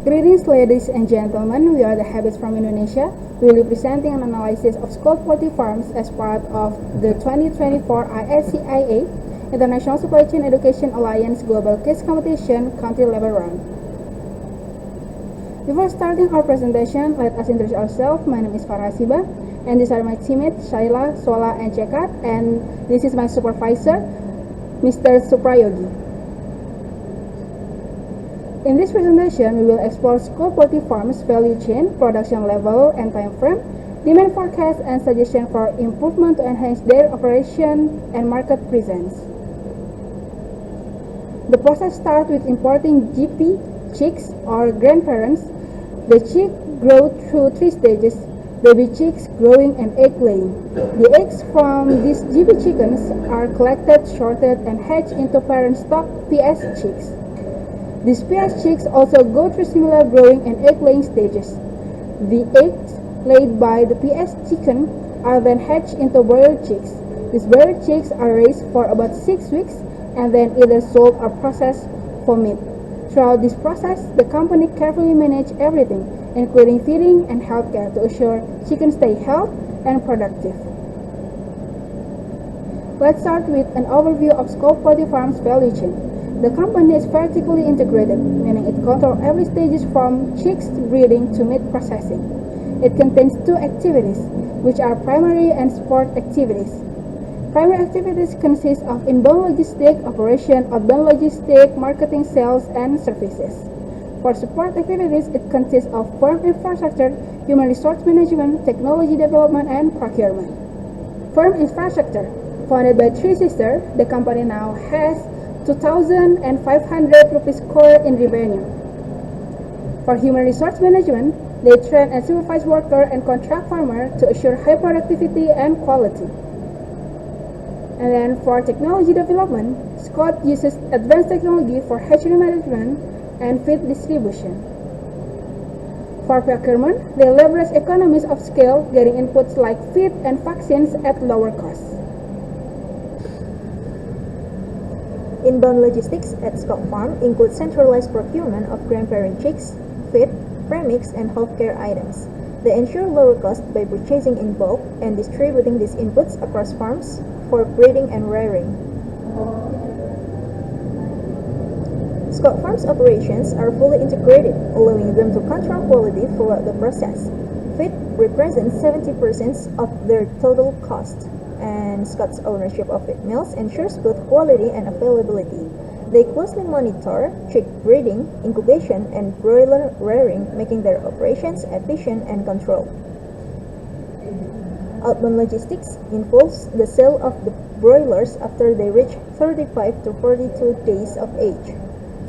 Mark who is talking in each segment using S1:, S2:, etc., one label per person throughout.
S1: Greetings, ladies and gentlemen. We are the Habits from Indonesia. We will be presenting an analysis of Scope poultry farms as part of the 2024 ISCEA International Supply Chain Education Alliance Global Quiz Competition country level round. Before starting our presentation, let us introduce ourselves. My name is Farah Siba, and these are my teammates Shaila, Sola, and Cekat, and this is my supervisor, Mr. Suprayogi. In this presentation, we will explore Scope poultry farms value chain, production level and time frame, demand forecast, and suggestion for improvement to enhance their operation and market presence. The process starts with importing GP chicks or grandparents. The chick grow through 3 stages: baby chicks, growing, and egg laying. The eggs from these GP chickens are collected, sorted, and hatched into parent stock PS chicks. These PS chicks also go through similar growing and egg laying stages. The eggs laid by the PS chicken are then hatched into broiler chicks. These broiler chicks are raised for about 6 weeks and then either sold or processed for meat. Throughout this process, the company carefully manages everything, including feeding and healthcare, to ensure chickens stay healthy and productive. Let's start with an overview of Scope poultry farms value chain. The company is vertically integrated, meaning it controls every stage from chicks breeding to meat processing. It contains 2 activities, which are primary and support activities. Primary activities consist of inbound logistic operation, outbound logistic, marketing, sales, and services. For support activities, it consists of farm infrastructure, human resource management, technology development, and procurement. Farm infrastructure. Founded by 3 sisters, the company now has 2,500 rupees core in revenue. For human resource management, they train and supervise workers and contract farmers to assure high productivity and quality. And then for technology development, Scott uses advanced technology for hatchery management and feed distribution. For procurement, they leverage economies of scale, getting inputs like feed and vaccines at lower cost.
S2: Inbound logistics at Scott Farm includes centralized procurement of grandparent chicks, feed, premix, and healthcare items. They ensure lower cost by purchasing in bulk and distributing these inputs across farms for breeding and rearing. Scott Farm's operations are fully integrated, allowing them to control quality throughout the process. Feed represents 70% of their total cost, and Scott's ownership of feed mills ensures both quality and availability. They closely monitor chick breeding, incubation, and broiler rearing, making their operations efficient and controlled. Outbound logistics involves the sale of the broilers after they reach 35 to 42 days of age.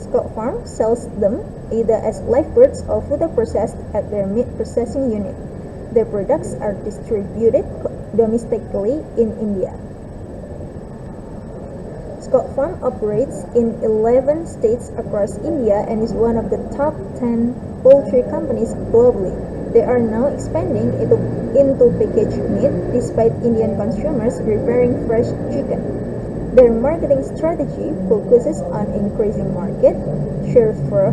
S2: Scott Farm sells them either as live birds or further processed at their meat processing unit. Their products are distributed domestically in India. Scott Farm operates in 11 states across India and is one of the top 10 poultry companies globally. They are now expanding into packaged meat despite Indian consumers preferring fresh chicken. Their marketing strategy focuses on increasing market share for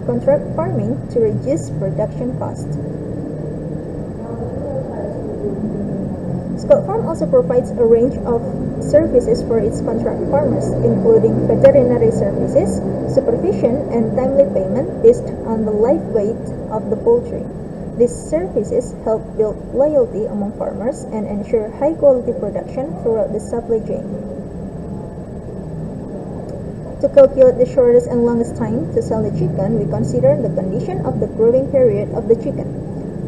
S2: contract farming to reduce production costs. Scott Farm also provides a range of services for its contract farmers, including veterinary services, supervision, and timely payment based on the live weight of the poultry. These services help build loyalty among farmers and ensure high-quality production throughout the supply chain. To calculate the shortest and longest time to sell the chicken, we consider the condition of the growing period of the chicken.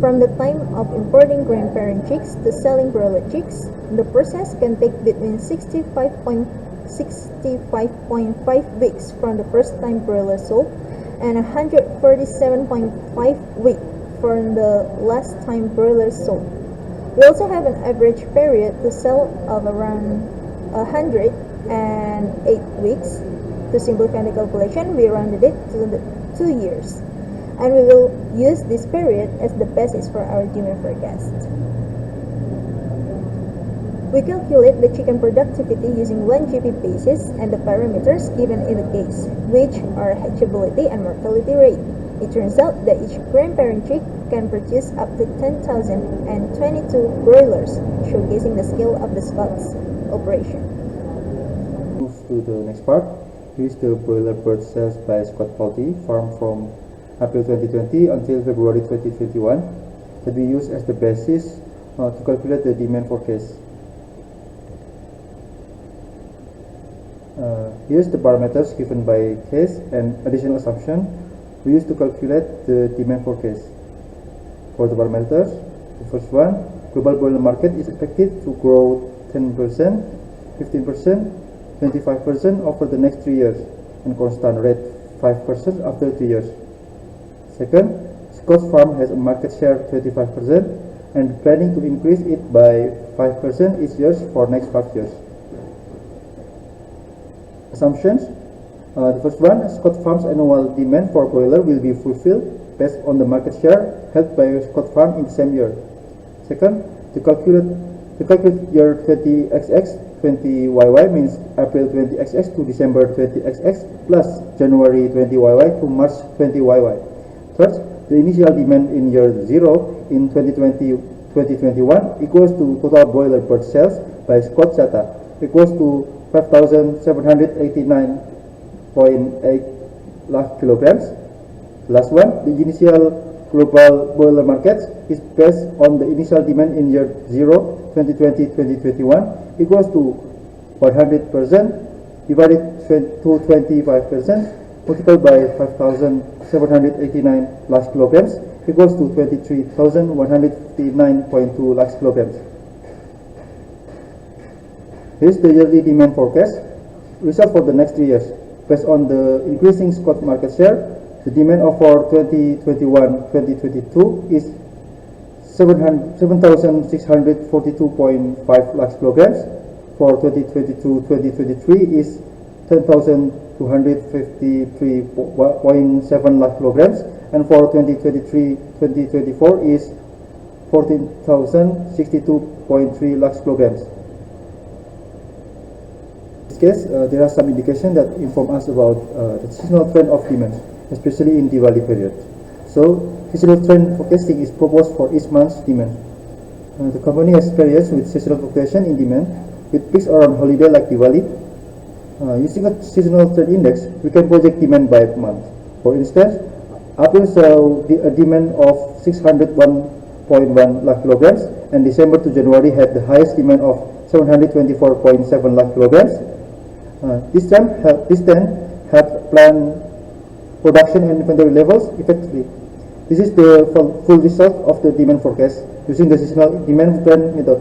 S2: From the time of importing grandparent chicks to selling broiler chicks, the process can take between 65.5 weeks from the first time broiler sold and 147.5 weeks from the last time broiler sold. We also have an average period to sell of around 108 weeks. To simplify the calculation, we rounded it to 2 years. And we will use this period as the basis for our demand forecast. We calculate the chicken productivity using 1 GP basis and the parameters given in the case, which are hatchability and mortality rate. It turns out that each grandparent chick can produce up to 10,000 and 22 broilers, showcasing the scale of the Scott's operation.
S3: Move to the next part. Here is the broiler bird sales by Scott Poultry Farm from April 2020 until February 2021 that we use as the basis to calculate the demand forecast. Here's the parameters given by case and additional assumption we use to calculate the demand forecast. For the parameters, the first one, global broiler market is expected to grow 10%, 15%, 25% over the next 3 years and constant rate 5% after 3 years. Second, Scott's farm has a market share 25% and planning to increase it by 5% each year for next 5 years. Assumptions. The first one, Scott Farm's annual demand for broiler will be fulfilled based on the market share held by Scott Farm in the same year. Second, to calculate year 20XX 20YY means April 20XX to December 20XX plus January 20YY to March 20YY. Third, the initial demand in year 0 in 2020-2021 equals to total broiler bird sales by Scott data equals to 5,789.8 lakh kilograms. Last one, the initial global broiler market is based on the initial demand in year 0, 2020-2021 equals to 100% divided to 25% multiplied by 5,789 lakh kilograms equals to 23,159.2 lakh kilograms. Here's the yearly demand forecast result for the next 3 years. Based on the increasing Scott market share, the demand for 2021-2022 is 7,642.5 lakh kilograms. For 2022-2023 is 10,253.7 lakh kilograms, and for 2023-2024 is 14,062.3 lakh kilograms. In this case, there are some indications that inform us about the seasonal trend of demand, especially in Diwali period. So, seasonal trend forecasting is proposed for each month's demand. The company has experience with seasonal fluctuation in demand, with peaks around holiday like Diwali. Using a seasonal trend index, we can project demand by month. For instance, April saw a demand of 601.1 lakh kilograms, and December to January had the highest demand of 724.7 lakh kilograms. This then helped plan production and inventory levels effectively. This is the full result of the demand forecast using the seasonal demand trend method.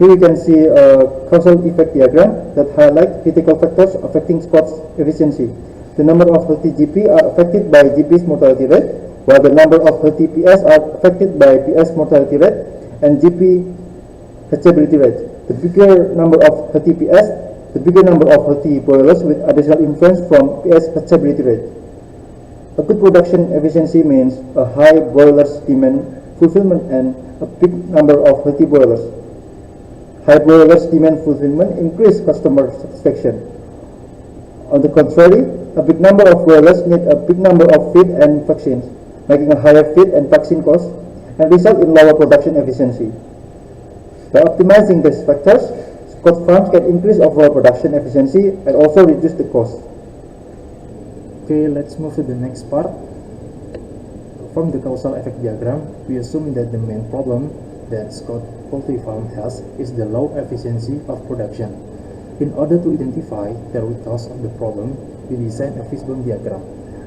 S3: Here you can see a causal effect diagram that highlights critical factors affecting Scott's efficiency. The number of healthy GP are affected by GP's mortality rate, while the number of healthy PS are affected by PS mortality rate and GP hatchability rate. The bigger number of healthy PS, the bigger number of healthy broilers with additional influence from PS hatchability rate. A good production efficiency means a high broilers demand fulfillment and a big number of healthy broilers. High broilers demand fulfillment increase customer satisfaction. On the contrary, a big number of broilers need a big number of feed and vaccines, making a higher feed and vaccine cost and result in lower production efficiency. By optimizing these factors, Scott farms can increase overall production efficiency and also reduce the cost.
S4: Okay, let's move to the next part. From the causal effect diagram, we assume that the main problem that Scott poultry farm has is the low efficiency of production. In order to identify the root cause of the problem, we design a fishbone diagram.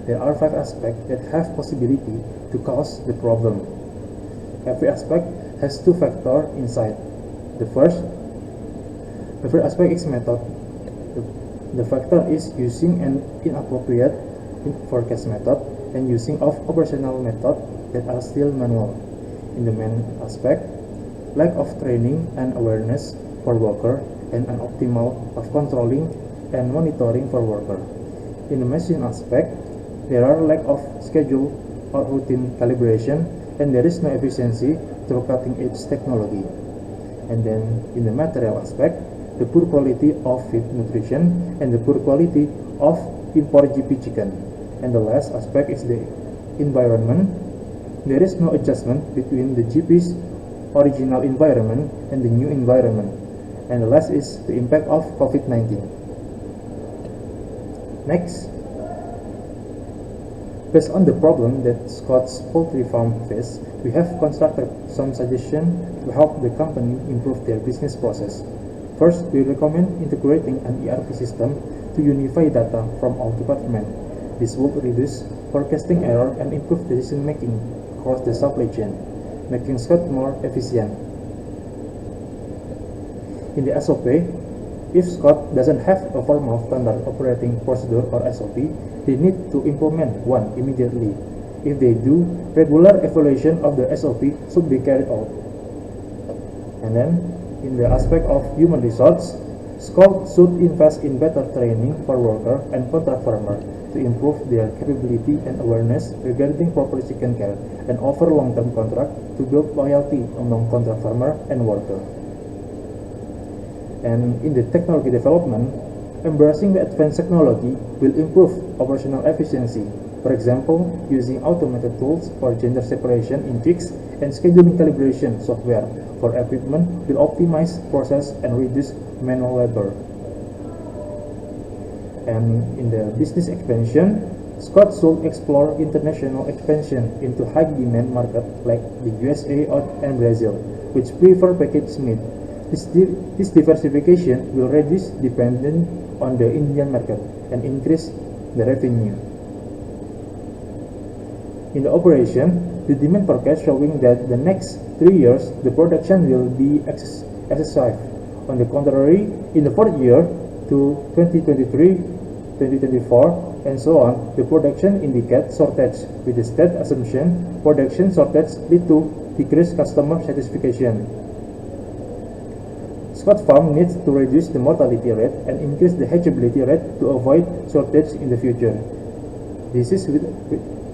S4: There are 5 aspects that have possibility to cause the problem. Every aspect has 2 factors inside. The first aspect is method. The factor is using an inappropriate forecast method and using of operational method that are still manual. In the main aspect, lack of training and awareness for worker and an optimal of controlling and monitoring for worker. In the machine aspect, there are lack of schedule or routine calibration, and there is no efficiency through cutting edge technology. And then in the material aspect, the poor quality of feed nutrition, and the poor quality of import GP chicken. And the last aspect is the environment. There is no adjustment between the GP's original environment and the new environment. And the last is the impact of COVID-19. Next, based on the problem that Scott's poultry farm face, we have constructed some suggestions to help the company improve their business process. First, we recommend integrating an ERP system to unify data from all departments. This will reduce forecasting error and improve decision making across the supply chain, making Scott more efficient. In the SOP, if Scott doesn't have a formal standard operating procedure or SOP, they need to implement one immediately. If they do, regular evaluation of the SOP should be carried out. And then, in the aspect of human resource, Scott should invest in better training for workers and contract farmers to improve their capability and awareness regarding proper chicken care and offer long-term contract to build loyalty among contract farmer and worker. And in the technology development, embracing the advanced technology will improve operational efficiency. For example, using automated tools for gender separation in chicks and scheduling calibration software for equipment will optimize process and reduce manual labor. And in the business expansion, Scott should explore international expansion into high-demand markets like the USA and Brazil, which prefer packaged meat. This diversification will reduce dependence on the Indian market and increase the revenue. In the operation, the demand forecast showing that the next 3 years the production will be excessive. On the contrary, in the fourth year to 2023, 2024, and so on, the production indicates shortage. With the state assumption, production shortage lead to decreased customer satisfaction. Scott Farm needs to reduce the mortality rate and increase the hatchability rate to avoid shortage in the future. This is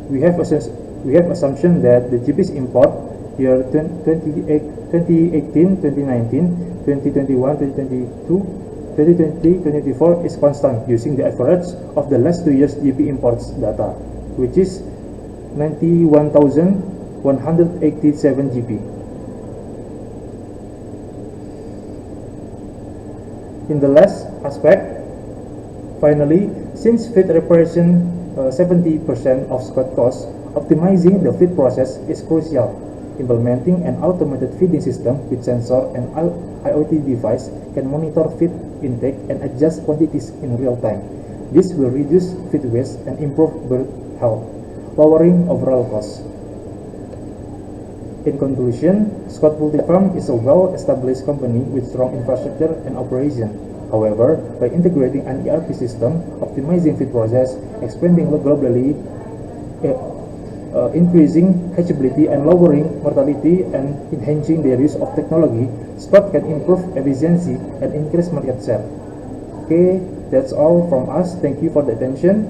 S4: we have assumption that the GP's import year 2018, 2019, 2021, 2022, 2020, 2024 is constant using the average of the last 2 years GP imports data, which is 91,187 GP. In the last aspect, finally, since feed reparation 70% of Scott costs, optimizing the feed process is crucial. Implementing an automated feeding system with sensor and IoT device can monitor feed intake and adjust quantities in real time. This will reduce feed waste and improve bird health, lowering overall costs. In conclusion, Scott Poultry Farm is a well-established company with strong infrastructure and operation. However, by integrating an ERP system, optimizing feed process, expanding globally, increasing hatchability and lowering mortality, and enhancing the use of technology, Scott can improve efficiency and increase market share. Okay, that's all from us. Thank you for the attention.